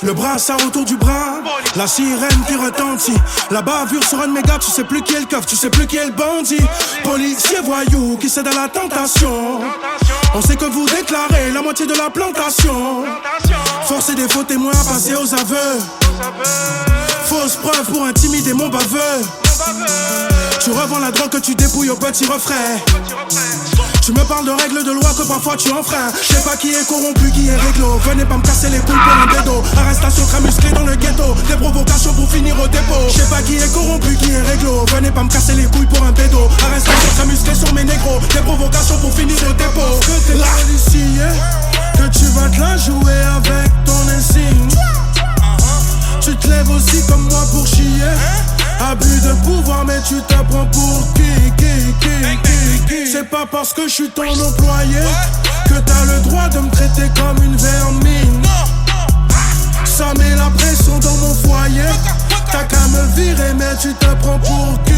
Le brassard autour du bras, la sirène qui retentit. La bavure sur un de mes gars, tu sais plus qui est le keuf, tu sais plus qui est le bandit. Policier voyou qui cède à la tentation. On sait que vous déclarez la moitié de la plantation. Forcer des faux témoins à passer aux aveux. Fausse preuve pour intimider mon baveux. Tu revends la drogue que tu dépouilles au petit refrain. Tu me parles de règles de loi que parfois tu enfreins. Je sais pas qui est corrompu, qui est réglo. Venez pas me casser les couilles pour un bédo. Arrestation très musclée dans le ghetto. Des provocations pour finir au dépôt. Je sais pas qui est corrompu, qui est réglo. Venez pas me casser les couilles pour un bédo. Arrestation très musclée sur mes négros. Des provocations pour finir au dépôt. Que t'es policier, que tu vas te la jouer avec ton insigne. Tu te lèves aussi comme moi pour chier. Abus de pouvoir mais tu t'apprends pour qui. C'est pas parce que je suis ton employé que t'as le droit de me traiter comme une vermine. Ça met la pression dans mon foyer. T'as qu'à me virer mais tu te prends pour qui.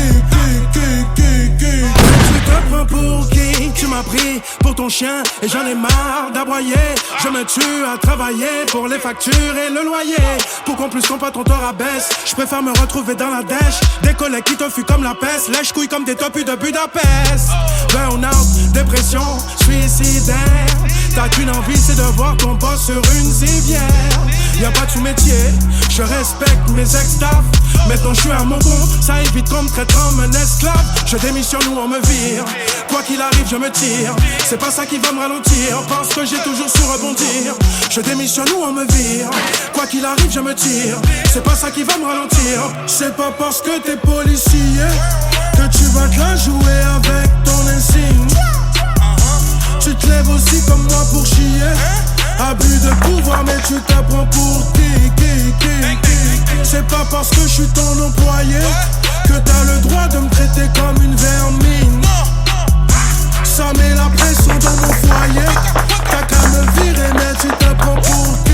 Tu te prends pour qui? Tu m'as pris pour ton chien et j'en ai marre d'aboyer. Je me tue à travailler pour les factures et le loyer. Pour qu'en plus ton patron te rabaisse, je préfère me retrouver dans la dèche. Des collègues qui te fuient comme la peste, lèche couilles comme des topus de Budapest. Burn-out, dépression, suicidaire. T'as qu'une envie, c'est de voir ton boss sur une civière. Y'a pas de sous-métier, je respecte mes ex-staff. Maintenant je suis à mon compte, ça évite qu'on me traite comme un esclave. Je démissionne ou on me vire, quoi qu'il arrive je me tire. C'est pas ça qui va me ralentir, parce que j'ai toujours su rebondir. Je démissionne ou on me vire, quoi qu'il arrive je me tire. C'est pas ça qui va me ralentir. C'est pas parce que t'es policier que tu vas te la jouer avec ton insigne. Tu te lèves aussi comme moi pour chier. Abus de pouvoir mais tu t'apprends pour qui. C'est pas parce que je suis ton employé que t'as le droit de me traiter comme une vermine. Ça met la pression dans mon foyer. T'as qu'à me virer mais tu t'apprends pour qui.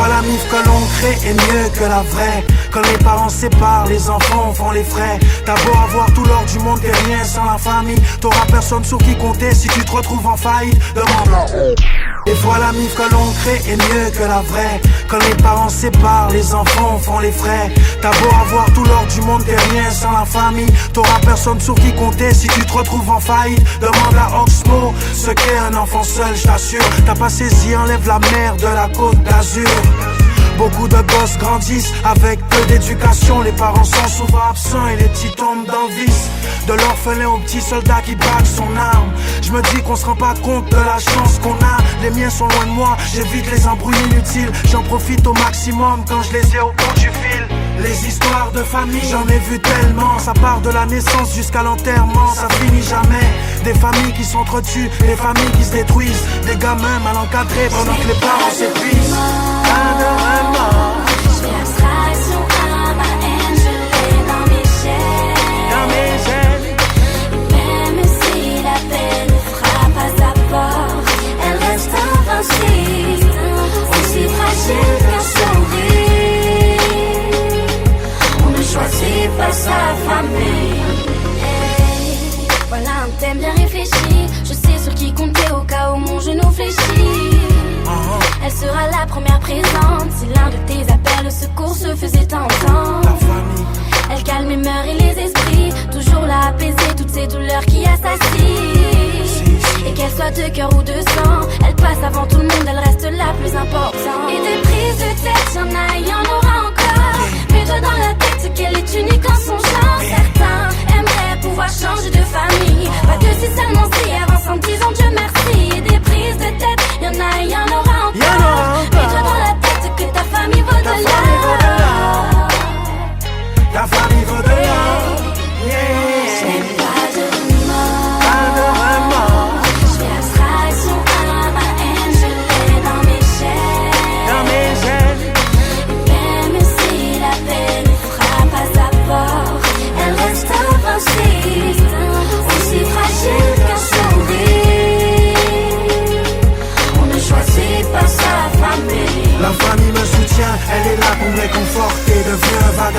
La mif que l'on crée est mieux que la vraie. Quand les parents se séparent, les enfants font les frais. T'as beau avoir tout l'or du monde, t'es rien sans la famille. T'auras personne sur qui compter si tu te retrouves en faillite. Demande-la. Des fois la mif que l'on crée est mieux que la vraie. Quand les parents se séparent, les enfants font les frais. T'as beau avoir tout l'or du monde, t'es rien sans la famille. T'auras personne sur qui compter si tu te retrouves en faillite. Demande à Oxmo ce qu'est un enfant seul, je t'assure. T'as pas saisi, enlève la mer de la côte d'Azur. Beaucoup de gosses grandissent avec peu d'éducation. Les parents sont souvent absents et les petits tombent dans le vice. De l'orphelin au petit soldat qui braque son arme. Je me dis qu'on se rend pas compte de la chance qu'on a. Les miens sont loin de moi, j'évite les embrouilles inutiles. J'en profite au maximum quand je les ai au bout du fil. Les histoires de famille, j'en ai vu tellement. Ça part de la naissance jusqu'à l'enterrement, ça finit jamais. Des familles qui s'entretuent, des familles qui se détruisent. Des gamins mal encadrés pendant que les parents s'épuisent. Je fais abstraction à ma haine, je l'ai dans mes gènes. Même si la peine frappe à sa porte, elle reste invincible, aussi fragile qu'un sourire. On ne choisit pas sa famille. Hey, voilà un thème bien réfléchi. Je sais sur qui compter au cas où mon genou fléchit. Elle sera la première présente si l'un de tes appels de secours se faisait entendre. Elle calme les mœurs et les esprits, toujours là à apaiser toutes ces douleurs qui assassinent. Et qu'elle soit de cœur ou de sang, elle passe avant tout le monde, elle reste la plus importante. Et des prises de tête, y'en a, y'en aura encore. Mets-toi dans la tête qu'elle est unique en son genre.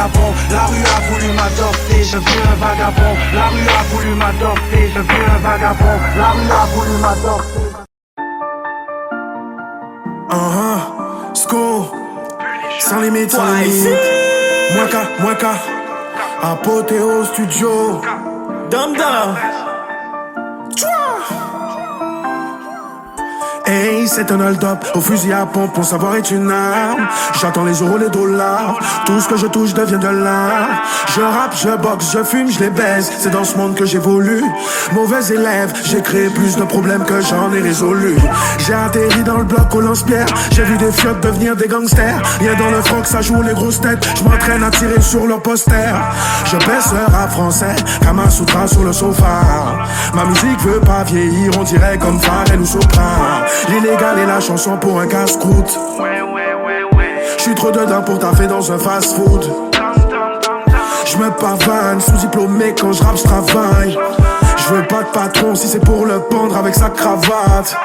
vagabond. La rue a voulu m'adopter, je vis un vagabond. La rue a voulu m'adopter, je vis un vagabond. La rue a voulu m'adopter. Sco, sans limite, sans limite. Moins qu'à, apothéose studio. Dum dum. Hey, c'est un hold-up, au fusil à pompe, mon savoir est une arme. J'attends les euros, les dollars, tout ce que je touche devient de l'art. Je rappe, je boxe, je fume, je les baise, c'est dans ce monde que j'évolue. Mauvais élève, j'ai créé plus de problèmes que j'en ai résolu. J'ai atterri dans le bloc au lance-pierre, j'ai vu des fiottes devenir des gangsters. Rien dans le froc, ça joue les grosses têtes, je m'entraîne à tirer sur leur poster. Je baisse le rap français, Kamasutra sur le sofa. Ma musique veut pas vieillir, on dirait comme Pharrell ou Sopra. L'illégal et la chanson pour un casse-croûte. J'suis trop dedans pour taffer dans un fast-food. J'me pavane, sous-diplômé quand j'rappe j'travaille. J'veux pas de patron si c'est pour le pendre avec sa cravate.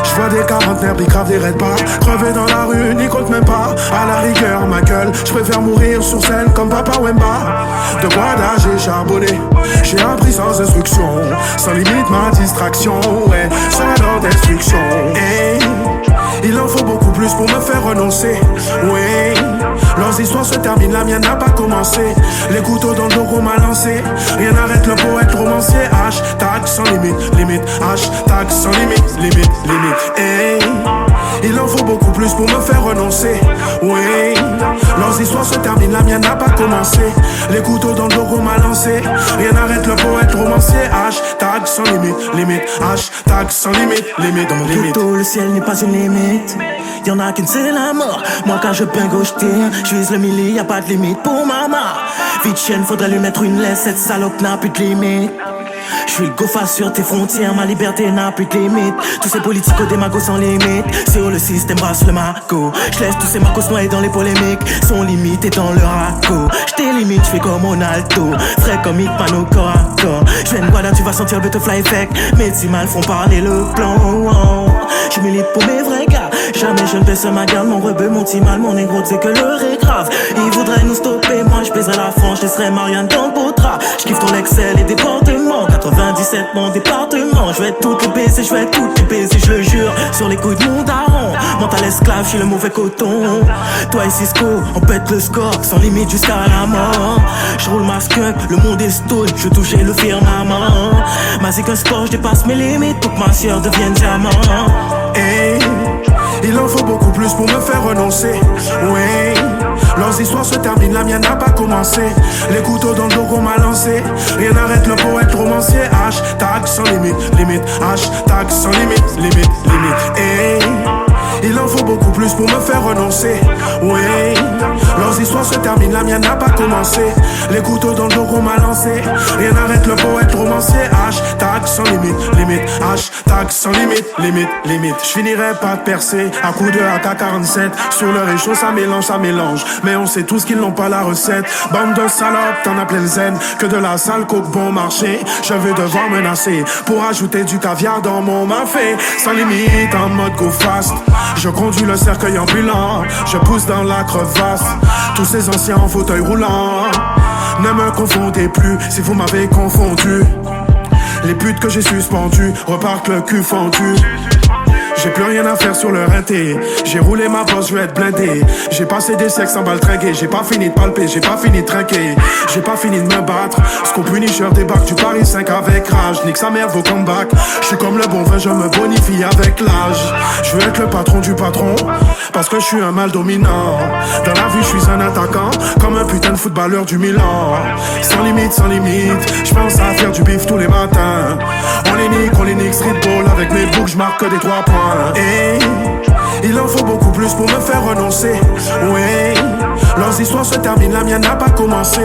J'vois des quarantenaires qui gravent des raids pas. Crever dans la rue, n'y compte même pas. À la rigueur, ma gueule, j'préfère mourir sur scène comme Papa Wemba. De Guada, j'ai charbonné, j'ai appris sans instruction. Sans limite ma distraction, ouais, sans leur destruction. Hey, il en faut beaucoup plus pour me faire renoncer. Oui, leurs histoires se terminent, la mienne n'a pas commencé. Les couteaux dans le dos qu'on m'a lancé. Rien n'arrête le poète romancier. Hashtag sans limite, limite. Hashtag sans limite, limite, limite. Hey, il en faut beaucoup plus pour me faire renoncer. Oui, leurs histoires se terminent, la mienne n'a pas commencé. Les couteaux dans le dos qu'on m'a lancé. Rien n'arrête le poète romancier. Hashtag sans limite, limite. Hashtag sans limite, limite. Dans mon ghetto, le ciel n'est pas une limite. Y'en a qu'une, c'est la mort. Moi quand je peins gauche tire, je vise le millier, y'a pas de limite pour maman. Vite chienne, faudrait lui mettre une laisse, cette salope n'a plus de limite. Je suis le gofa sur tes frontières, ma liberté n'a plus de limite. Tous ces politiques démagos sans limite. Sur le système brasse le mago. Je laisse tous ces marcos noyés dans les polémiques. Sont limités dans le raco. J'télimite, j'fais comme Ronaldo. Frais comme Hitman au corps à corps. J'viens de Guada, tu vas sentir le butterfly effect. Mes petits mal font parler le plan. Je milite pour mes vrais gars. Jamais je ne baisse ma garde, mon rebeu, mon petit mal, mon négro, c'est que l'heure est grave. Ils voudraient nous stopper, moi je baiserais la France, je laisserais Marianne dans le potra. Je kiffe ton Excel et déportement, 97 mon département. Je vais tout les baiser, je vais tout les baiser, je le jure, sur les couilles de mon daron. Mental esclave, je suis le mauvais coton. Toi et Cisco, on pète le score, sans limite jusqu'à la mort. Je roule ma skunk, le monde est stone, je touche le firmament. Ma c'est qu'un sport, je dépasse mes limites, pour que ma sœur devienne diamant. Hey, il en faut beaucoup plus pour me faire renoncer. Oui, leurs histoires se terminent, la mienne n'a pas commencé. Les couteaux dans le dos qu'on m'a lancé. Rien n'arrête le poète romancier. Hashtag sans limite, limite. Hashtag sans limite, limite, limite. Hey, il en faut beaucoup plus pour me faire renoncer. Oui, leurs histoires se terminent, la mienne n'a pas commencé. Les couteaux dans le dos qu'on m'a lancé. Rien n'arrête le poète romancier. Hashtag sans limite, limite. Hashtag sans limite, limite, limite. Je finirai par percer à coups de AK-47. Sur le réchaud ça mélange. Mais on sait tous qu'ils n'ont pas la recette. Bande de salopes, t'en as plein le zen. Que de la sale coke bon marché. Je vais devoir menacer pour ajouter du caviar dans mon mafé. Sans limite en mode go fast. Je conduis le cercueil ambulant. Je pousse dans la crevasse. Tous ces anciens en fauteuil roulant. Ne me confondez plus si vous m'avez confondu. Les putes que j'ai suspendues repartent le cul fendu. J'ai plus rien à faire sur le rinté. J'ai roulé ma bosse, je vais être blindé. J'ai passé des sexes en balle tringuée. J'ai pas fini de palper, j'ai pas fini de trinquer. J'ai pas fini de me battre. Scoop Punisher débarque du Paris 5 avec rage. Nique sa mère vos comebacks. J'suis comme le bon vin, je me bonifie avec l'âge. Je veux être le patron du patron, parce que je suis un mal dominant. Dans la vie je suis un attaquant, comme un putain de footballeur du Milan. Sans limite, je pense à faire du bif tous les matins. On les nique, street ball avec mes boucles, je marque que des 3 points. Hey, il en faut beaucoup plus pour me faire renoncer. Oui, leurs histoires se terminent, la mienne n'a pas commencé.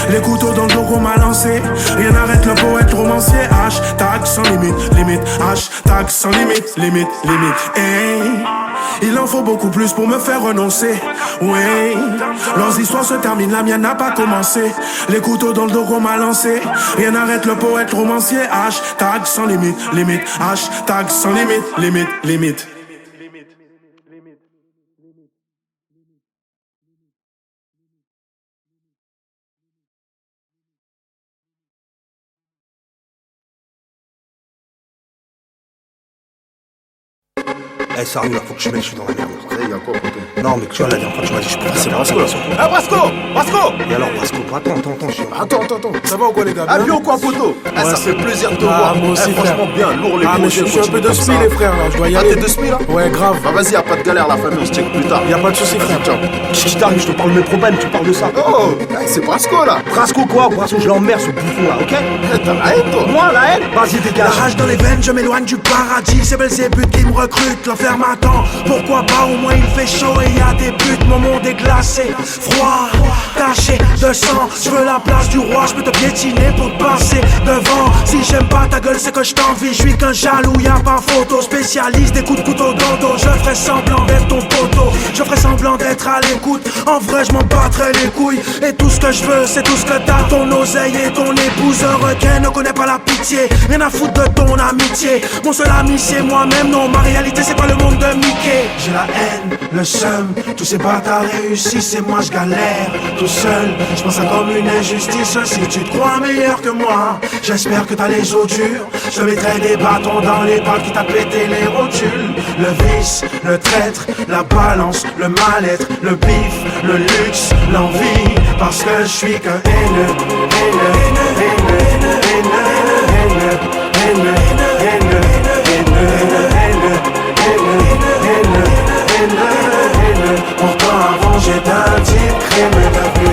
Les couteaux dans le dos qu'on m'a lancé. Rien n'arrête le poète romancier. Hashtag sans limite, limite. Hashtag sans limite, limite, limite. Hey, il en faut beaucoup plus pour me faire renoncer. Oui, leurs histoires se terminent, la mienne n'a pas commencé. Les couteaux dans le dos qu'on m'a lancé. Rien n'arrête le poète romancier. Hashtag sans limite, limite. Hashtag sans limite, limite, limite. Eh, sérieux, là, faut que je mette, je suis dans la merde. Il y a quoi, poteau? Non, mais tu vois, la dernière fois, tu m'as dit, je peux C'est faire Brasco là. Ah, Brasco! Brasco! Et alors, Brasco, attends, chien. Attends. Ça va ou quoi les gars? Ah, bien ou quoi, poteau? Ah, ça fait plaisir de te voir. Moi aussi, franchement, bien, lourd les Ah, mais je suis un peu de spi les frères là, je dois y Ah, aller. t'es de spi là? Ouais, grave. Bah, vas-y, y'a pas de galère, la famille, on se check plus tard. Y'a pas de soucis frère. Ciao. Qu'est-ce qui t'arrive? Je te parle de mes problèmes, tu parles de ça. Oh, c'est Brasco là. Brasco quoi? Brasco, je l'emmerde, ce bouffon là, ok? T'as la haine, toi? Moi, la haine? Vas-y, La dégage. rage dans les veines, je m'éloigne du paradis. C'est Belzébuth qui me recrute, l'enfer m'attend. Pourquoi pas, au moins il fait chaud et y a des buts. Mon monde est glacé, froid, taché de sang. Je veux la place du roi, je peux te piétiner pour te passer devant. Si j'aime pas ta gueule, c'est que je t'envie. Je suis qu'un jaloux, y a pas photo. Spécialiste des coups de couteau dans le dos. Je ferai semblant d'être ton poteau. Je ferai semblant d'être à l'écoute. En vrai, je m'en battrai les couilles. Et tout ce que je veux, c'est tout ce que t'as. Ton oseille et ton épouse. Un requin ne connaît pas la pitié. Rien à foutre de ton amitié. Mon seul ami, c'est moi-même. Non, ma réalité, c'est pas le monde de Mickey. J'ai la haine, le seum. Tous ces bâtards réussissent et moi je galère tout seul. Je pense à comme une injustice. Si tu te crois meilleur que moi, j'espère que t'as les os durs. Je te mettrai des bâtons dans les pattes qui t'a pété les rotules. Le vice, le traître, la balance, le mal-être, le bif, le luxe, l'envie. Parce que je suis qu'un haineux, pourtant avant j'étais un type crème. T'as vu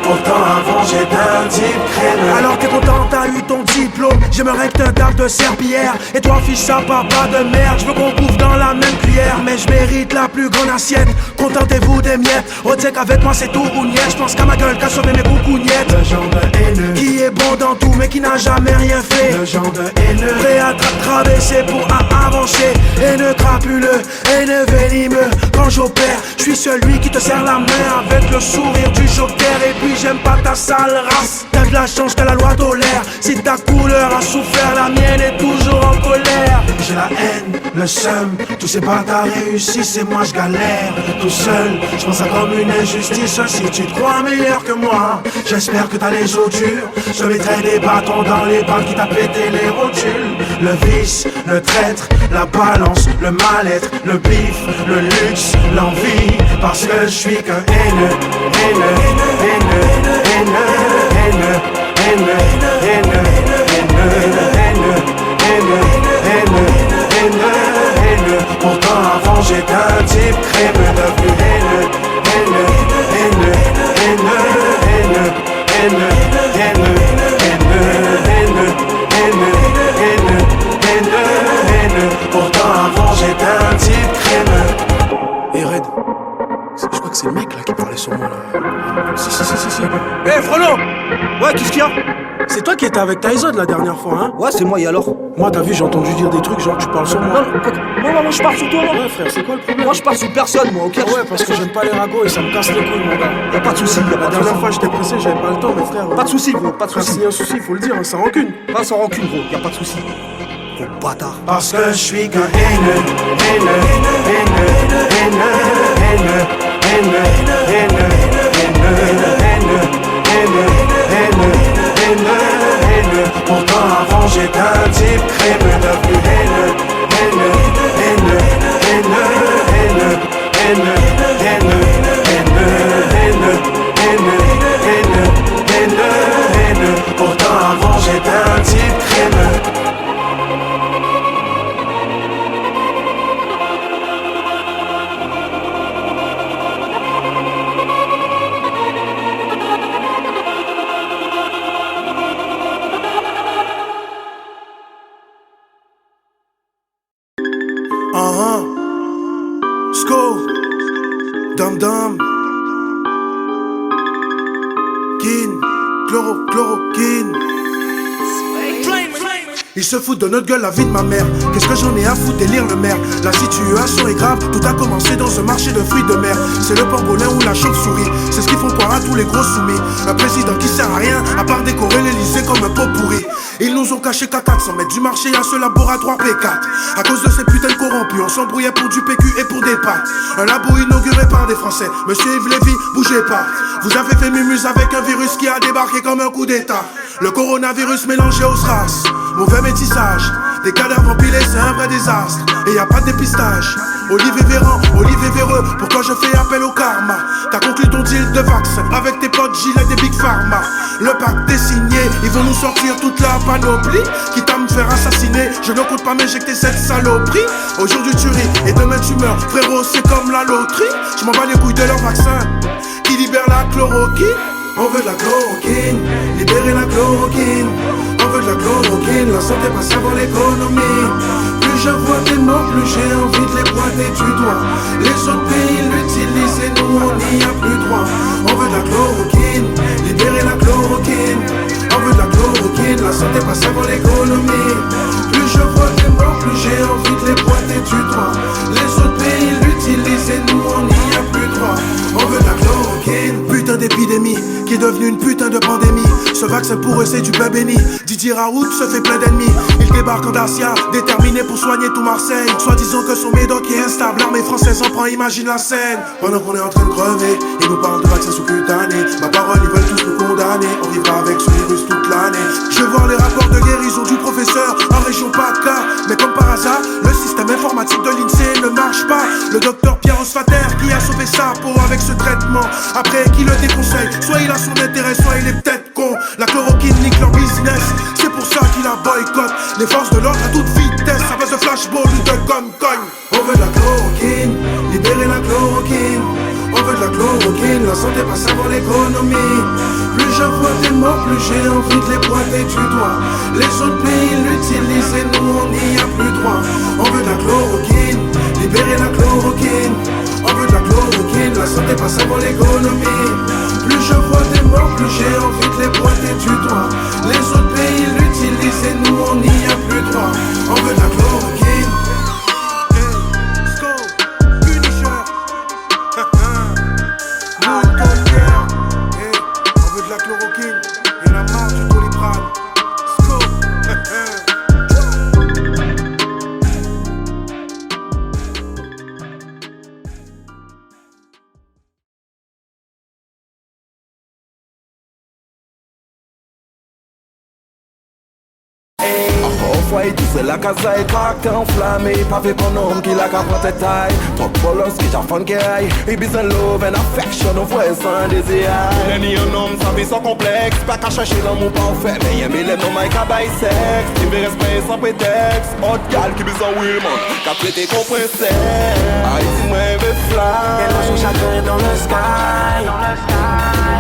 pourtant avant j'étais un type crème. Alors t'es content, t'as eu ton diplôme. J'aimerais que t'aies de serpillière. Et toi fils ça papa de merde. Je veux qu'on bouffe dans la même cuillère. Mais je mérite la plus grande assiette. Contentez-vous des miettes. Retenez qu'avec moi c'est tout ou niet. Je pense qu'à ma gueule qu'à sauver mes coucougnettes. Le genre de haineux qui est bon dans tout mais qui n'a jamais rien fait. Le genre de haineux prêt à traverser pour avancer. Haineux crapuleux, haineux venimeux. Quand j'opère, je suis celui qui te serre la main avec le sourire du joker. Et puis j'aime pas ta sale race. T'as de la chance que la loi tolère. Si ta couleur a souffert, la mienne est toujours en colère. J'ai la haine, le seum. Tous ces bâtards réussissent et moi je galère tout seul. Je pense à comme une injustice. Si tu te crois meilleur que moi, j'espère que t'as les os durs. Je mettrai des bâtons dans les pattes qui t'a pété les rotules. Le vice, le traître, la balance, le mal-être, le bif, le luxe, l'envie. Parce que je suis qu'un haineux. Pourtant avant j'étais un type crème. Devenu pourtant avant j'étais un type crème. Et Red, je crois que c'est le mec là qui parlait sur moi là. Si. Eh Frollo! Ouais, qu'est-ce qu'il y a? C'est toi qui étais avec Tyson la dernière fois, hein? Ouais, c'est moi, et alors? Moi, t'as vu, j'ai entendu dire des trucs genre tu parles sur moi. Non, je parle sur toi, moi. Ouais, frère, c'est quoi le problème? Moi, je parle sur personne, moi, ok? Ah ouais, parce que j'aime pas les ragots et ça me casse les couilles, mon gars. Y'a pas de soucis, La dernière fois, j'étais pressé, j'avais pas le temps, mes frères. Pas de soucis, gros, pas de Frère, soucis. s'il y a un souci, faut le dire, hein, sans rancune. Pas sans rancune, gros, y'a pas de soucis. Gros bâtard. Parce que je suis qu'un haineux. Pourtant avant j'étais un type crème. Devenu pourtant avant j'étais un type crème. Sko, Dum Dum, Kin, Chloroquine. Ils se foutent de notre gueule, la vie de ma mère. Qu'est-ce que j'en ai à foutre d'élire le maire? La situation est grave, tout a commencé dans ce marché de fruits de mer. C'est le pangolin ou la chauve-souris, c'est ce qu'ils font croire à tous les gros soumis. Un président qui sert à rien, à part décorer l'Elysée comme un pot pourri. Ils nous ont caché qu'à 400 mètres du marché à ce laboratoire P4. À cause de ces putains de corrompus, on s'embrouillait pour du PQ et pour des pâtes. Un labo inauguré par des Français, Monsieur Yves Lévy, bougez pas. Vous avez fait mumuse avec un virus qui a débarqué comme un coup d'état. Le coronavirus mélangé aux SRAS, mauvais métissage. Des cadavres empilés, c'est un vrai désastre. Et y a pas de dépistage. Olivier Véran, Olivier Véreux, pourquoi je fais appel au karma? T'as conclu ton deal de vaccin avec tes potes Gillette et Big Pharma. Le pacte est signé, ils vont nous sortir toute la panoplie. Quitte à me faire assassiner, je ne compte pas m'éjecter cette saloperie. Aujourd'hui tu ris et demain tu meurs, frérot c'est comme la loterie. Je m'en bats les couilles de leur vaccin qui libère la chloroquine. On veut de la chloroquine, libérer la chloroquine. On veut de la chloroquine, la santé passe avant l'économie. Plus je vois des morts, plus j'ai envie de les pointer du doigt. Les autres pays l'utilisent et nous on n'y a plus droit. On veut de la chloroquine, libérer la chloroquine. On veut de la chloroquine, la santé passe avant l'économie. Plus je vois des morts, plus j'ai envie de les pointer du doigt. Les autres pays l'utilisent et nous on n'y a plus droit. On veut de la chloroquine. Putain d'épidémie qui est devenue une putain de pandémie. Ce vaccin pour eux c'est du pain béni. Didier Raoult se fait plein d'ennemis. Il débarque en Dacia, déterminé pour soigner tout Marseille. Soit disant que son médoc est instable, l'armée française en prend, imagine la scène. Pendant qu'on est en train de crever, ils nous parlent de vaccins sous-cutanés. Ma parole, ils veulent tous nous condamner. On vivra avec ce virus toute l'année. Je veux voir les rapports de guérison du professeur en région PACA. Mais comme par hasard, le système informatique de l'INSEE ne marche pas. Le docteur Pierre Osfater qui a sauvé sa peau avec ce traitement. Après qui le déconseille, soit il a son intérêt, soit il est peut-être con. La chloroquine nique leur business, c'est pour ça qu'il la boycotte. Les forces de l'ordre à toute vitesse, à base de flashball ou de gun-cogne. On veut de la chloroquine, libérer la chloroquine. On veut de la chloroquine, la santé passe avant l'économie. Plus je vois des morts, plus j'ai envie de les pointer du doigt. Les autres pays l'utilisent et nous on n'y a plus droit. On veut de la chloroquine, libérer la chloroquine. On veut de la chloroquine, la santé passe avant l'économie. Plus je vois des morts, plus j'ai envie de les pointer du doigt. Les autres pays l'utilisent et nous on n'y a plus droit. On veut de la chloroquine. On veut de la chloroquine, y'en a marre du Doliprane. Foyer tout seul la casa et caractère enflammé. Pas fait pour homme qui la capte tête taille. Trop bolos qui j'affronte guerre. It be some love and affection. On voit sans désir. Lenny un homme sa vie sans complexe. Pas qu'à chercher l'amour parfait. Mais y'a mes lèvres non mais qu'à bailler sexe. Qui me respect sans prétexte. Hot gal qui besoin Wilmot. Qu'a traité qu'on princesse. Haïti moi veut fly. Elle a son chagrin dans le sky.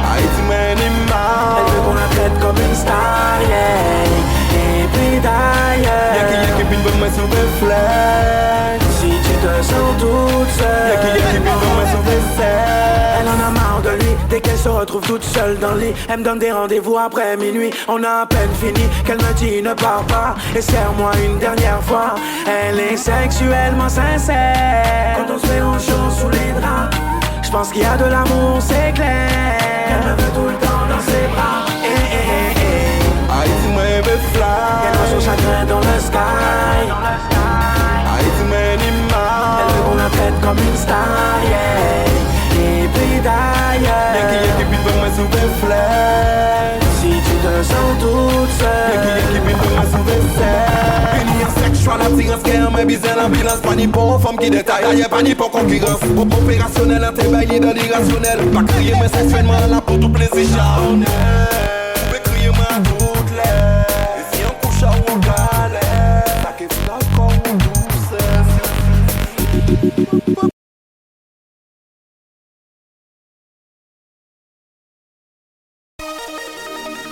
Haïti moi animal. Elle veut qu'on la traite comme une star, yeah. Et puis d'ailleurs, y'a qui pine bonne main sur des flèches. si tu te sens toute seule, Y'a qui pine bonne main sur des selles. elle en a marre de lui, dès qu'elle se retrouve toute seule dans le lit. Elle me donne des rendez-vous après minuit, on a à peine fini, qu'elle me dit ne pars pas, et serre-moi une dernière fois. Elle est sexuellement sincère, quand on se fait en chaud sous les draps. J'pense qu'il y a de l'amour, c'est clair. Elle me veut tout le temps dans ses bras. Haïti moi veut fly. Elle a son chagrin dans le sky. Haïti moi animal. Elle veut qu'on la traite comme une star, yeah. Et puis d'ailleurs, Y'a qui pine bonne main sur des flèches. si tu te sens toute seule, Y'a qui pine bonne main sur des selles. Unir sexual, attirance, guerre, mais bizarre, l'ambulance. Pas ni pour femme qui détaille, y'a pas ni pour concurrence. Opérationnel, un bail dans l'irrationnel. Pas crier, mais sexuellement, là pour tout plaisir charnel. Pouvez crier, moi à toutes les. Et si on couche à ou on galère, ça qui fout d'accord ou douceur.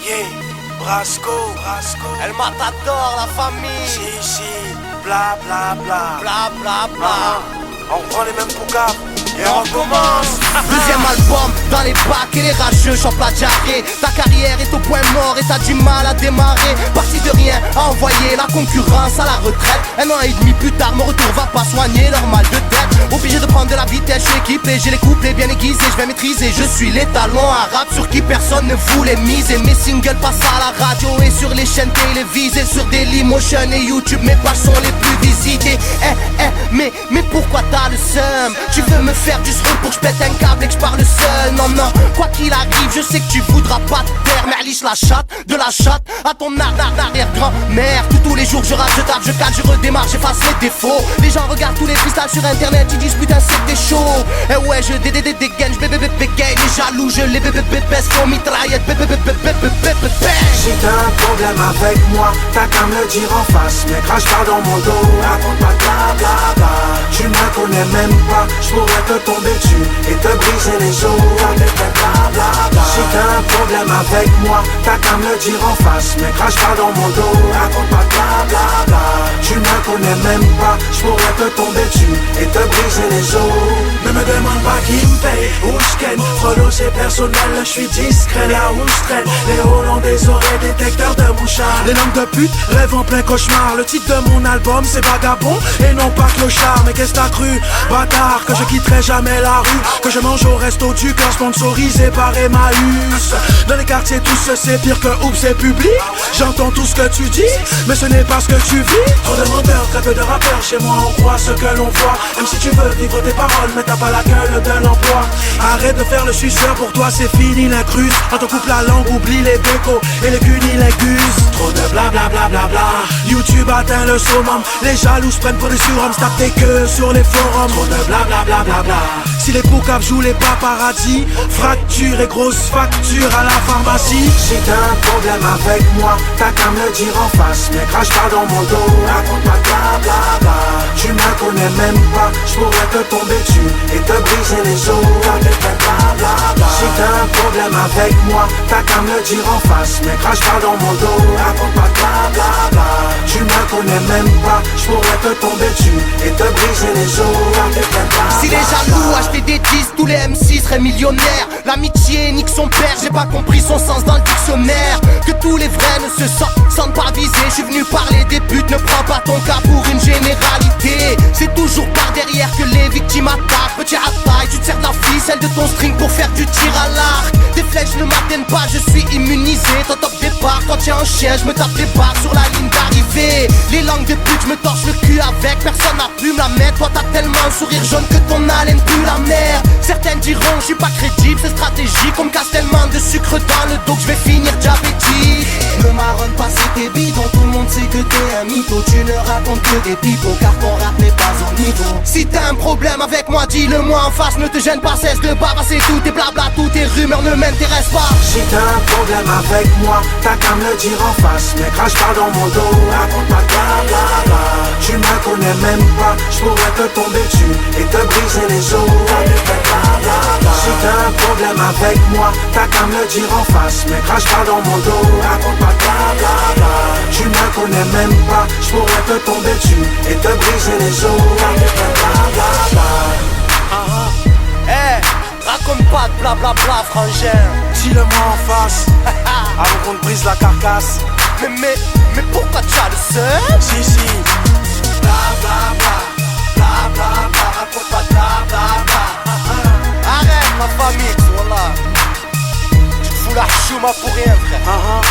yeah, Brasco, El Matador, la famille. si, bla bla bla, Bla bla bla. on prend les mêmes poucaves, et on recommence. Deuxième album, dans les bacs et les rageux chopent la diarrhée. Ta carrière est au point mort et t'as du mal à démarrer. Parti de rien à envoyer la concurrence à la retraite. 1 an et demi plus tard, mon retour va pas soigner leur mal de tête. Obligé de prendre de la vitesse, je suis équipé, j'ai les couplets bien aiguisés, je vais maîtriser. Je suis l'étalon arabe sur qui personne ne voulait miser. Mes singles passent à la radio et sur les chaînes télévisées. Sur Dailymotion et YouTube, mes pages sont les plus visitées. Mais pourquoi t'as le seum? Tu veux me faire du sroll pour que je pète un câble et que je parle seul. Non, non, quoi qu'il arrive, je sais que tu voudras pas te taire. Mais liche la chatte, de la chatte à ton arrière-grand-mère. Tous les jours je rate, je tape, je cale, je redémarre, j'efface les défauts. Les gens regardent tous les freestyles sur internet, ils disent putain c'est que t'es chaud. Et ouais, je dégaine, je bégaye, les jaloux, je les baisse, font mitraillette, Si t'as un problème avec moi, t'as qu'à me le dire en face. Mais crache pas dans mon dos, raconte pas de bla. Tu me connais même pas, j'pourrais te tomber dessus et te briser les os avec tes bla. Si t'as un problème avec moi, t'as qu'à me le dire en face. Mais crache pas dans mon dos, raconte pas de bla. Tu me connais même pas, j'pourrais te tomber dessus et te briser les os. Ne me demande pas qui me paye ou j'ken. Frollo c'est personnel, je suis discret. Là où je traîne, les Hollandais auraient détecteur de mouchards. Les langues de pute rêvent en plein cauchemar. Le titre de mon album c'est Vagabond et non pas Clochard. Mais qu'est-ce que t'as cru, bâtard, que je quitterai jamais la rue, que je mange au resto du cœur sponsorisé par Emmaüs. Dans les quartiers tous c'est pire que oups c'est public. J'entends tout ce que tu dis, mais ce n'est pas ce que tu vis. Trop de menteurs, très peu de rappeurs, chez moi on croit ce que l'on voit. Même si tu veux vivre tes paroles, mais t'as pas la gueule de l'emploi. Arrête de faire le suceur, pour toi c'est fini l'incruste. Quand on coupe la langue, oublie les bécos et les cunilingus. Trop de bla. YouTube atteint le summum, les jaloux se prennent pour des surhommes, tape tes queues sur les forums. Trop de bla. Si les poucaves jouent les paparazzis, fracture et grosse facture à la pharmacie. Si t'as un problème avec moi, t'as qu'à me le dire en face. Mais crache pas dans mon dos, raconte pas de bla. Tu me connais même pas, j'pourrais te tomber dessus et te briser les os avec tes bla. Si t'as un problème avec moi, t'as qu'à me le dire en face. Mais crache pas dans mon dos, raconte pas de bla. Tu me connais même pas, j'pourrais te tomber dessus et te briser les os avec tes bla. Si les jaloux achetaient des disques, tous les MC seraient millionnaires. L'amitié nique son père, j'ai pas compris son sens dans le dictionnaire. Que tous les vrais ne se sentent pas visés. Je suis venu parler des buts, ne prends pas ton cas pour une généralité. C'est toujours par derrière que les victimes attaquent. Petit attaque, tu te sers de la ficelle de ton string pour faire du tir à l'arc. Des flèches ne m'atteignent pas, je suis immunisé. Ton top départ, quand t'es un chien, je me tape des barres sur la ligne d'arrivée. Les langues de pute, je me torche le cul avec. Personne n'a pu me la mettre. Toi t'as tellement un sourire jaune que ton haleine pue la mer. Certaines diront je suis pas crédible, c'est stratégique. On me casse tellement de sucre dans le dos que je vais finir diabétique. Ne marronne pas, c'est tes bidons. Tout le monde sait que t'es un mytho. Tu ne racontes que des pipeaux car ton rap n'est pas au niveau. Si t'as un problème avec moi, dis-le moi en face. Ne te gêne pas, cesse de bavasser. Tout tes blabla, toutes tes rumeurs ne m'intéressent pas. Si t'as un problème avec moi, t'as qu'à me le dire en face. Mais crache pas dans mon dos, raconte pas de bla. Tu me connais même pas, j'pourrais te tomber dessus et te briser les os avec tes bla. Si t'as un problème avec moi, t'as qu'à me le dire en face. Mais crache pas dans mon dos, raconte pas de bla. Tu me connais même pas, j'pourrais te tomber dessus et te briser les os avec tes bla. Raconte pas de blablabla, frangin. Dis-le-moi en face, avant qu'on te brise la carcasse. Mais pourquoi tu as le seum? Si. Raconte pas de blablabla. Arrête ma famille, voilà. Tu te fous la chouma pour rien, frère.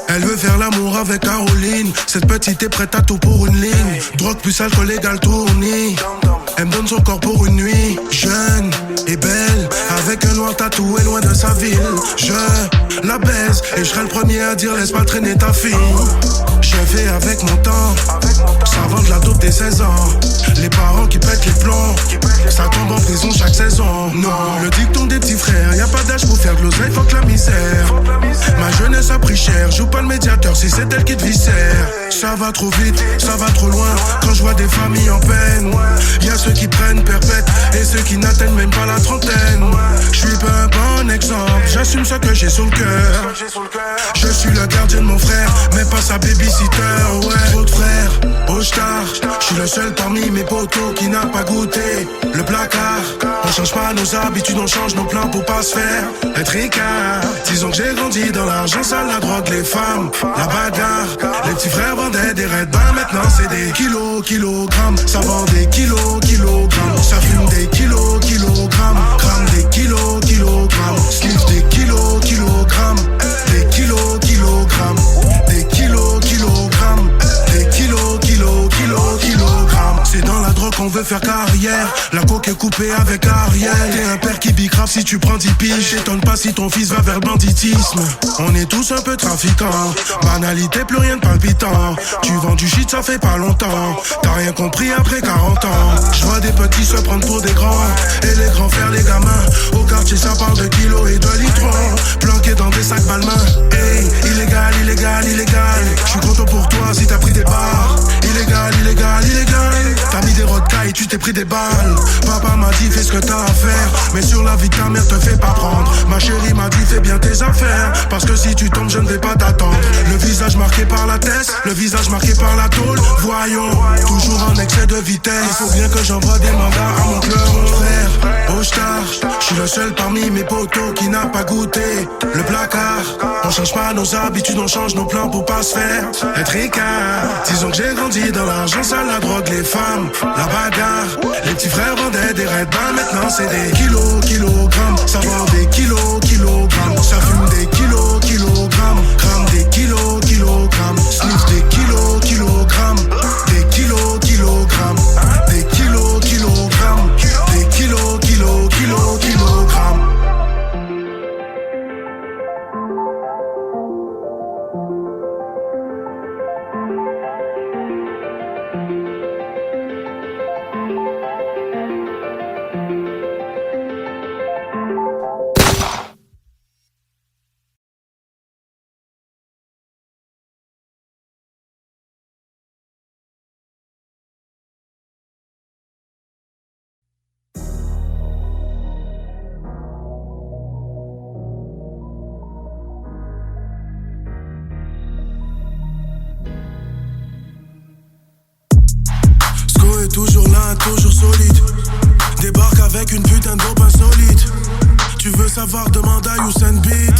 Elle veut faire l'amour avec Caroline. Cette petite est prête à tout pour une ligne. Drogue plus alcool égal tournis. Elle me donne son corps pour une nuit. Jeune et belle, avec un noir tatoué loin de sa ville. Je la baise et je serai le premier à dire laisse pas traîner ta fille. Je fais avec mon temps, ça vend de la dope des 16 ans. Les parents qui pètent les plombs, ça tombe en prison chaque saison. Non, le dicton des petits frères, y a pas d'âge pour faire de l'oseille, faut que la misère. Ma jeunesse a pris cher, joue pas le médiateur si c'est elle qui te viscère. Ça va trop vite, ça va trop loin, quand je vois des familles en peine. Y'a ceux qui prennent perpète et ceux qui n'atteignent même pas la trentaine. Je suis pas un bon exemple, j'assume ce que j'ai sur le cœur. Je suis le gardien de mon frère, mais pas sa babysitter. Ouais, votre frère, au star, je suis le seul parmi mes potos qui n'a pas goûté le placard. On change pas nos habitudes, on change nos plans pour pas se faire être ricard. Disons que j'ai grandi dans l'argent sale, la drogue, les femmes, la bagarre. Les petits frères vendaient des Red Bull, maintenant c'est des kilogrammes. Ça vend des kilogrammes. Ça fume des kilogrammes. Grammes des kilogrammes. Sniff des kilogrammes. Des kilogrammes. Des kilogrammes. Des kilogrammes. C'est dans la drogue qu'on veut faire carrière. La coque est coupée avec Ariel. T'es un père qui bicrave si tu prends 10 piges. T'étonnes pas si ton fils va vers le banditisme. On est tous un peu trafiquants. Banalité, plus rien de palpitant. Tu vends du shit, ça fait pas longtemps. T'as rien compris après 40 ans. Je vois des petits se prendre pour des grands et les grands faire les gamins. Au quartier ça parle de kilos et de litrons, planqués dans des sacs balmains. Hey, illégal. J'suis content pour toi si t'as pris des barres. Illégal. T'as mis des rocailles, tu t'es pris des balles. Papa m'a dit fais ce que t'as à faire, mais sur la vie de ta mère te fais pas prendre. Ma chérie m'a dit fais bien tes affaires, parce que si tu tombes je ne vais pas t'attendre. Le visage marqué par la tête, le visage marqué par la tôle. Voyons, toujours en excès de vitesse. Il faut bien que j'envoie des mandats à mon club. Mon frère, au star, je suis le seul parmi mes potos qui n'a pas goûté le placard. On change pas nos habitudes, on change nos plans pour pas se faire être ricard. Disons que j'ai grandi dans l'argent sale, la drogue, les femmes, la bagarre. Les petits frères vendaient des Red Bull, maintenant c'est des kilogrammes. Ça vend des kilogrammes. Ça fume des kilogrammes. Grammes des kilogrammes. Sniff des kilogrammes. Des kilogrammes. Des kilogrammes. Des kilogrammes. Toujours là, toujours solide. Débarque avec une putain de dope insolite. Tu veux savoir, demande à Usain Beat.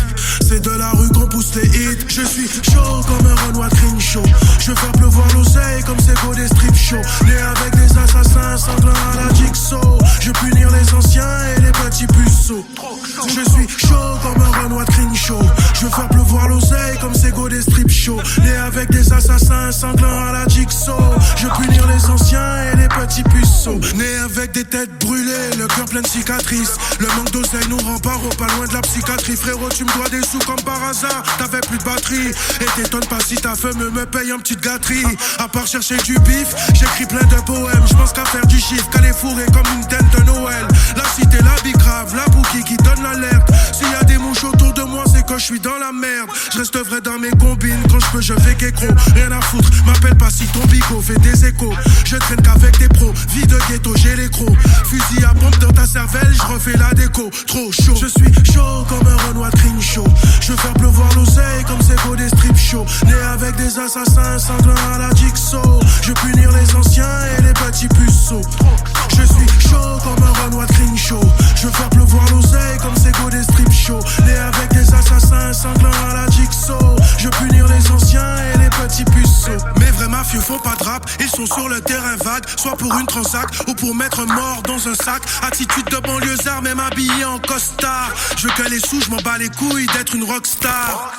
C'est de la rue qu'on pousse les hits. Je suis chaud comme un Renoir Crenshaw. Je veux faire pleuvoir l'oseille comme c'est beau des strip shows. Né avec des assassins sanglants à la Jigsaw. Je punir les anciens et les petits puceaux. Je suis chaud comme un Renoir Crenshaw. Je veux faire pleuvoir l'oseille comme c'est beau des strip shows. Né avec des assassins sanglants à la Jigsaw. Je punir les anciens et les petits puceaux. Né avec des têtes brûlées, le cœur plein de cicatrices. Le manque d'oseille nous rend paro, pas loin de la psychiatrie. Frérot, tu me dois des sous comme par hasard. T'avais plus de batterie. Et t'étonnes pas si ta femme me paye une petite gâterie. À part chercher du bif, j'écris plein de poèmes. J'pense qu'à faire du chiffre, qu'à les fourrer comme une tête de Noël. La cité, la bicrave, la bouquille qui donne l'alerte. S'il y a des mouches autour de moi, c'est que je suis dans la merde. Je reste vrai dans mes combines, quand je peux je fais qu'écro. Rien à foutre, m'appelle pas si ton bigot fait des échos. Je traîne qu'avec des pros, vie de ghetto, j'ai les crocs. Fusil à pompe dans ta cervelle, je refais la déco. Trop chaud, je suis chaud comme un Renoir Crenshaw. Je veux faire pleuvoir l'oseille comme c'est beau des strip shows. Né avec des assassins sanglants à la Jigsaw. Je punir les anciens et les petits puceaux. Je suis chaud comme un Renoir Crenshaw. Je veux faire pleuvoir l'oseille comme c'est beau des strip shows. Né avec des assassins sanglants à la Jigsaw. Je punir les anciens et les petits puceaux. Mes vrais yeux font pas de rap, ils sont sur le terrain vague, soit pour une transac ou pour mettre mort dans un sac. Attitude de banlieusard, même habillé en costard. Je veux que les sous, je m'en bats les couilles d'être une rockstar.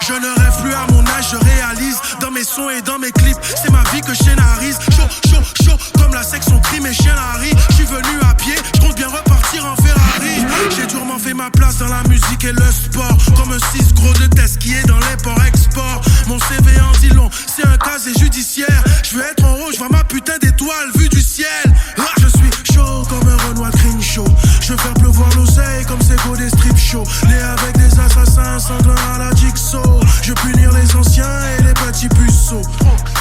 Je ne rêve plus à mon âge, je réalise dans mes sons et dans mes clips. C'est ma vie que je scénarise. Chaud, comme la section crime et chien Harry. Je suis venu à pied, je compte bien repartir en Ferrari. J'ai durement fait ma place dans la musique et le sport. Comme un 6 gros de test qui est dans l'import-export. Mon CV en dit long, c'est un casier judiciaire. Je veux être en haut, je vois ma putain d'étoile vue du ciel. Je suis chaud comme un Renoir Crenshaw. Je veux faire pleuvoir l'oseille comme c'est beau des strip shows. Né avec des assassins sanglants à la jigsaw. Je veux punir les anciens et les petits puceaux.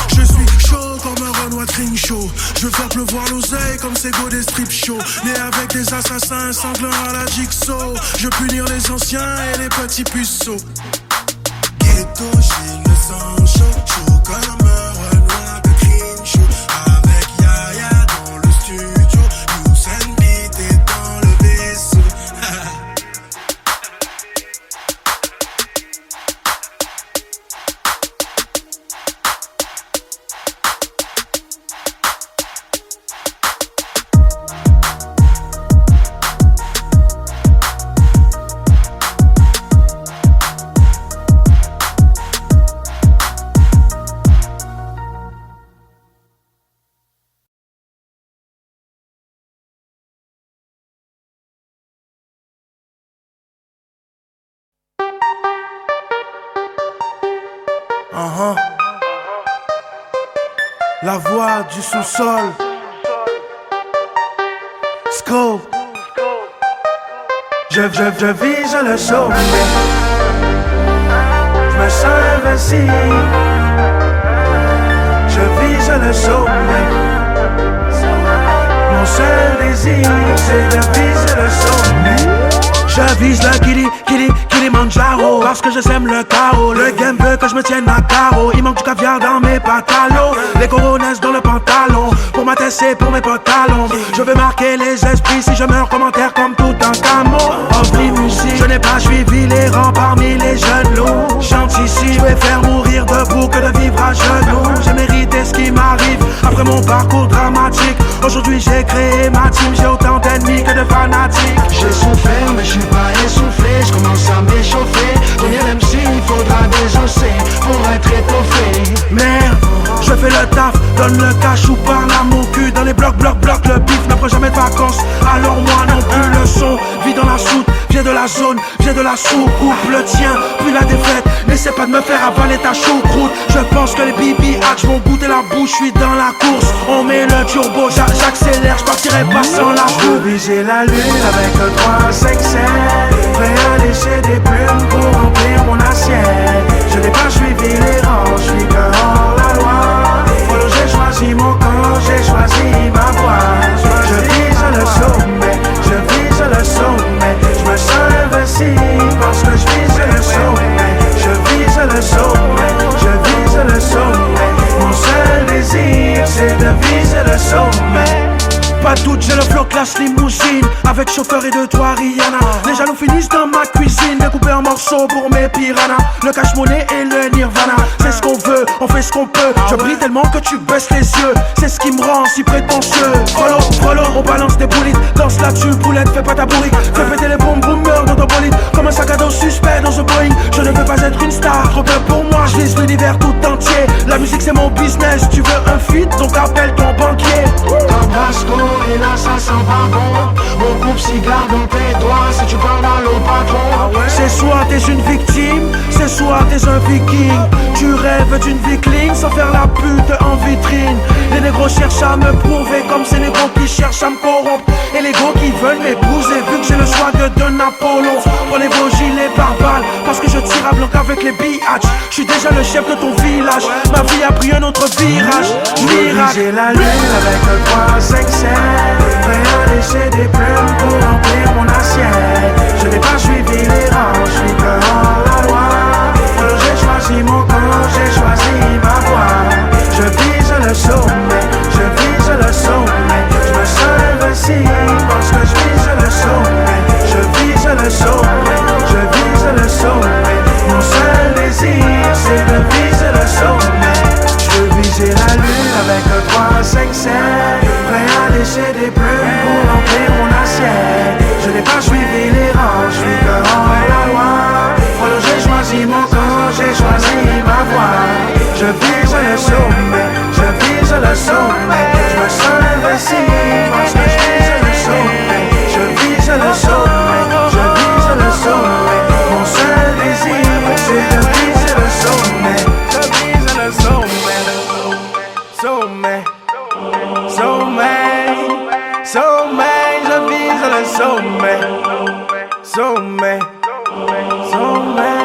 Je suis chaud comme un Renoir Crenshaw. Je veux faire pleuvoir l'oseille comme c'est beau des strip shows. Né avec des assassins sanglants à la jigsaw. Je veux punir les anciens et les petits puceaux. Ghetto, j'ai le sang chaud, chaud comme un Renoir de Crenshaw. Avec Yaya dans le studio, Usain Beat est dans le vaisseau. La voix du sous-sol. Sco. Je vise le sommet. Je me sens invincible. Je vise le sommet. Mon seul désir, c'est de viser le sommet. Je vise le Kilimanjaro, parce que je sème le chaos. Le game veut que je me tienne à carreau. Il manque du caviar dans mes pantalons. Les coronesses dans le pantalon. Pour ma tête et pour mes pantalons. Je veux marquer les esprits si je meurs commentaire comme tout un camo. Envie musique, je n'ai pas suivi les rangs parmi les jeunes loups. Chante ici, je vais faire mourir debout que de vivre à genoux. J'ai mérité ce qui m'arrive après mon parcours dramatique. Aujourd'hui j'ai créé ma team, j'ai autant d'ennemis que de fanatiques. J'ai souffert mais je suis pas essoufflé, je commence à m'échauffer. Combien d'MC il faudra désosser pour être étoffé. Merde, je fais le taf, donne le cash ou parle à mon cul. Dans les blocs, le bif ne prend jamais de vacances. Alors moi non plus le son, vis dans la soute. J'ai de la zone, j'ai de la soucoupe. Le tien, puis la défaite. N'essaie pas de me faire avaler ta choucroute. Je pense que les BBH vont goûter la bouche. Je suis dans la course, on met le turbo. J'accélère, je partirai pas sans la roue. Je viser la lune avec le 3-5-7. Prêt à laisser des plumes pour remplir mon assiette. Je n'ai pas suivi les rangs, je suis que hors la loi. Follow, j'ai choisi mon camp, j'ai choisi ma voie. Je vise le sommet, je vise le sommet. Je me sens invincible parce que je vise le sommet. Je vise le sommet, je vise le sommet. Mon seul désir, c'est de viser le sommet. Pas doute, j'ai le flow classe limousine. Avec chauffeur et 2-3 Rihanna. Les jaloux finissent dans ma cuisine, découpés en morceaux pour mes piranhas. Le cash-money et le nirvana. C'est ce qu'on veut, on fait ce qu'on peut. Je brille tellement que tu baisses les yeux. C'est ce qui me rend si prétentieux. Follow, on balance des boulites. Danse là-dessus, boulette, fais pas ta bourrique. Fais péter les bombes, boomers dans ton bolide. Comme un sac à dos suspect dans un Boeing. Je ne veux pas être une star, trop peu pour moi. Je vise l'univers tout entier. La musique c'est mon business. Tu veux un feat, donc appelle ton banquier. Tabasco, et là ça sent pas bon. On coupe cigare dans tes doigts si tu parles mal au patron. C'est soit t'es une victime, c'est soit t'es un viking. Tu rêves d'une vie clean sans faire la pute en vitrine. Les négros cherchent à me prouver comme ces négros qui cherchent à me corrompre. Et les gros qui veulent m'épouser vu que j'ai le swag de Napoléon. Prenez vos gilets par balles parce que je tire à blanc avec les biatch. Je suis déjà le chef de ton village. Ma vie a pris un autre virage. Miracle. J'ai la lune avec le 3-5-7. Prêt à laisser des plumes pour remplir mon assiette. Je n'ai pas suivi les rangs, je suis que hors la loi. J'ai choisi mon camp, j'ai choisi ma voie. Je vise le sommet, je vise le sommet. Je me sens invincible parce que je vise le sommet. Je vise le sommet, je vise le sommet. Mon seul désir c'est de viser le sommet. Je veux viser la lune choisi mon camp, j'ai choisi ma voie. Je vise le sommet, je vise le sommet. Je me sens invincible parce que je vise le sommet. Je vise le sommet, je vise le sommet. Mon seul désir, c'est de viser le sommet. Je vise le sommet, sommet, sommet, sommet. Je vise le sommet, sommet, sommet.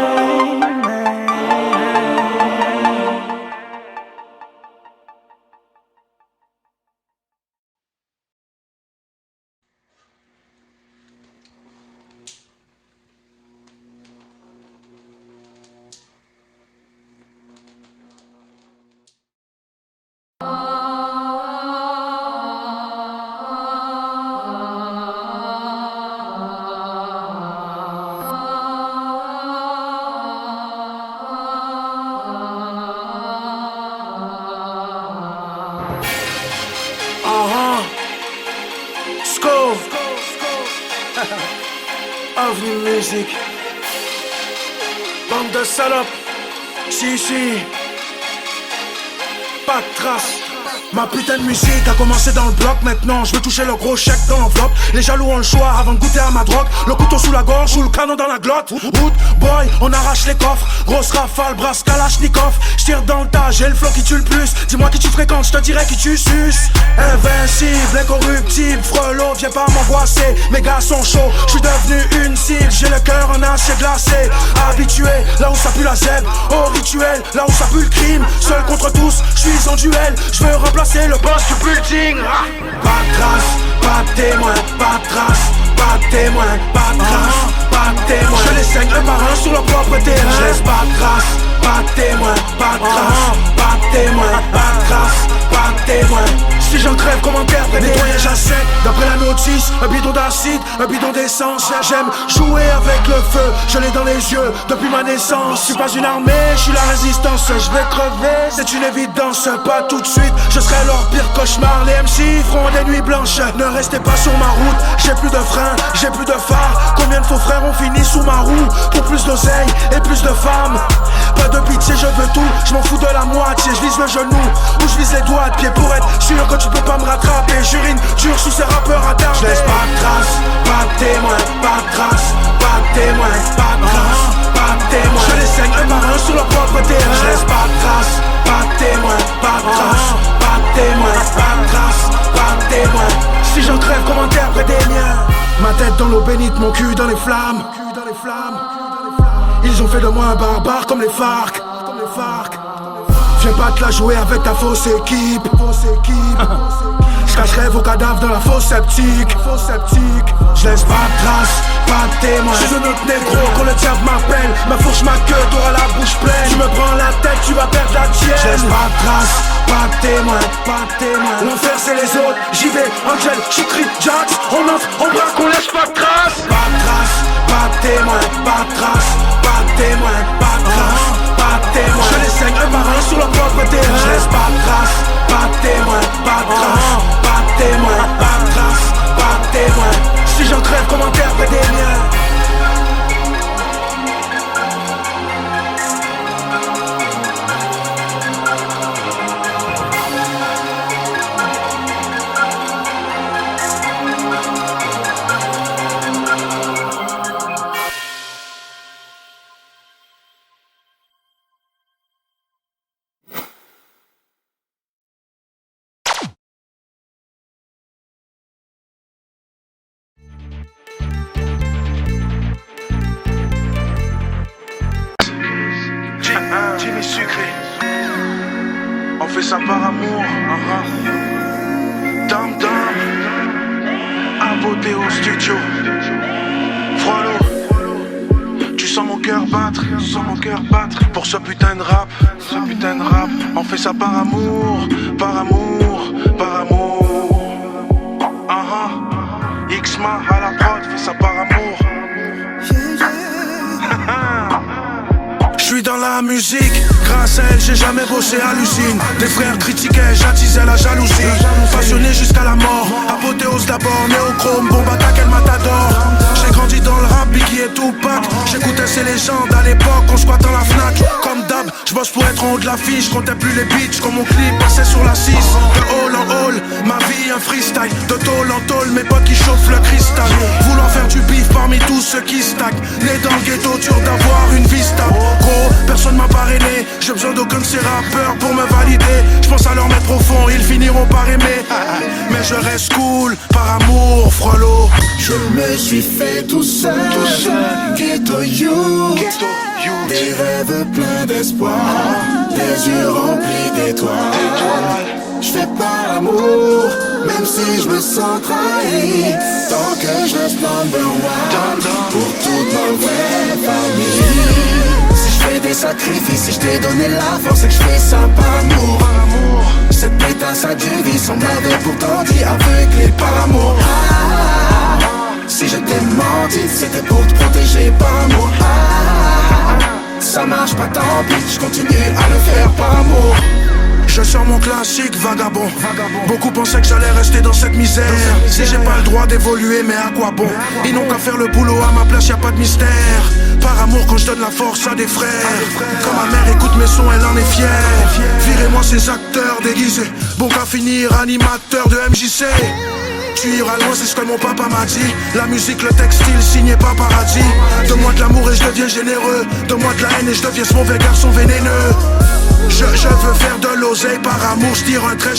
Avenue Musique, bande de salopes, si, pas de traces. Ma putain de musique a commencé dans le bloc. Maintenant je veux toucher le gros chèque dans l'enveloppe. Les jaloux ont le choix avant de goûter à ma drogue. Le couteau sous la gorge ou le canon dans la glotte. Wood boy, on arrache les coffres. Grosse rafale, brasse kalachnikov. J'tire dans le tas, j'ai le flow qui tue le plus. Dis-moi qui tu fréquentes, j'te dirai qui tu suces. Invincible, incorruptible, frelot, viens pas m'angoisser. Mes gars sont chauds, j'suis devenu une cible. J'ai le cœur en acier glacé. Habitué, là où ça pue la zèbre. Au rituel, là où ça pue le crime. Seul contre tous, j'suis en duel. J'veux remplacer le boss du building. Pas de trace, pas de témoin, pas de trace, pas de témoin, pas de trace, pas de témoin. Je les saigne un par un sur leur propre terrain. Je laisse pas de trace, pas de témoin, pas de trace, pas de témoin, pas de trace, pas de témoin. Si j'en crève, comment interpréter? Nettoyage à sec, d'après la notice. Un bidon d'acide, un bidon d'essence. J'aime jouer avec le feu, je l'ai dans les yeux depuis ma naissance. Je suis pas une armée, je suis la résistance. Je vais crever, c'est une évidence. Pas tout de suite, je serai leur pire cauchemar. Les MC feront des nuits blanches. Ne restez pas sur ma route, j'ai plus de frein, j'ai plus de phare. Combien de faux frères ont fini sous ma roue pour plus d'oseille et plus de femmes? Pas de pitié, je veux tout, je m'en fous de la moitié. Je vise le genou ou je vise les doigts de pied pour être sûr que tu peux pas me rattraper. J'urine dur sous ces rappeurs attardés. Je laisse pas de trace, pas de témoin, pas de trace, pas de témoin, pas de trace, pas de témoin. Je les saigne un par un sur leur propre terrain. Je laisse pas de trace, pas de témoin, pas de trace, pas de témoin, pas de trace, pas de témoin. Si j'en crève, comment interpréter les miens? Ma tête dans l'eau bénite, mon cul dans les flammes. Ils ont fait de moi un barbare comme les FARC. Viens pas te la jouer avec ta fausse équipe. J'cacherai vos cadavres dans la fosse septique. J'laisse pas de traces, pas de témoins. J'suis un autre négro quand le diable m'appelle. Ma fourche, ma queue, t'auras la bouche pleine. Tu me prends la tête, tu vas perdre la tienne. J'laisse pas de traces, pas de témoins, pas de témoins. L'enfer c'est les autres, j'y vais, Angel, Chikri, Jax. On entre, on braque, on laisse pas de traces. Pas de traces, pas de témoins, pas de traces, pas de témoins, pas de traces, pas de témoins. Je les saigne un par un sur leur propre terrain. Je laisse pas de traces, pas de témoins, pas de traces, pas de témoins, pas de traces, pas de témoins. Si j'en crève, comment interpréter les miens? Jimmy Sucré, on fait ça par amour. Dam Dam, Aboté au studio. Frollo, tu sens mon cœur battre, pour ce putain de rap, On fait ça par amour, par amour, par amour. Xma à la prod, fait ça par amour. J'suis dans la musique, grâce à elle, j'ai jamais bossé, hallucine. Des frères critiquaient, j'attisais la jalousie. Passionné jusqu'à la mort, apothéose d'abord, néochrome, bombe attaque, elle matador. J'ai grandi dans le rap, Biggie et Tupac. J'écoutais ces légendes à l'époque, on squattant la Fnac. Comme d'hab, j'bosse pour être en haut de l'affiche. J'comptais plus les bitches, comme mon clip passait sur la 6. De hall en hall, ma vie un freestyle. De tôle en tôle, mes potes qui chauffent le cristal. Voulant faire du bif parmi tous ceux qui stagnent. Né dans le ghetto, dur d'avoir une vie stable. Gros, personne m'a parrainé. J'ai besoin d'aucun de ces rappeurs pour me valider. J'pense à leur mettre au fond, ils finiront par aimer. Mais je reste cool, par amour, frelot. Je me suis fait tout seul, ghetto youth. Des rêves pleins d'espoir, des yeux remplis d'étoiles. Je fais pas l'amour, même si je me sens trahi. Tant que je reste number one pour toute ma vraie famille. Si je fais des sacrifices, si je t'ai donné la force, c'est que je fais ça par amour. Cette putain ça divise, on m'avait pourtant dit aveuglé par amour. Si je t'ai menti, c'était pour te protéger par amour. Ça marche pas, tant pis, je continue à le faire par amour. Je sors mon classique vagabond. Beaucoup pensaient que j'allais rester dans cette misère. Si j'ai pas le droit d'évoluer, mais à quoi bon? Ils n'ont qu'à faire le boulot, à ma place y a pas de mystère. Par amour quand je donne la force à des frères. Quand ma mère écoute mes sons, elle en est fière. Virez-moi ces acteurs déguisés. Bon qu'à finir, animateur de MJC. Tu iras loin, c'est ce que mon papa m'a dit. La musique, le textile, signé par Paradis. Donne-moi de l'amour et je deviens généreux. Donne-moi de la haine et je deviens ce mauvais garçon vénéneux. Je veux faire de l'oseille par amour, je tire un trait.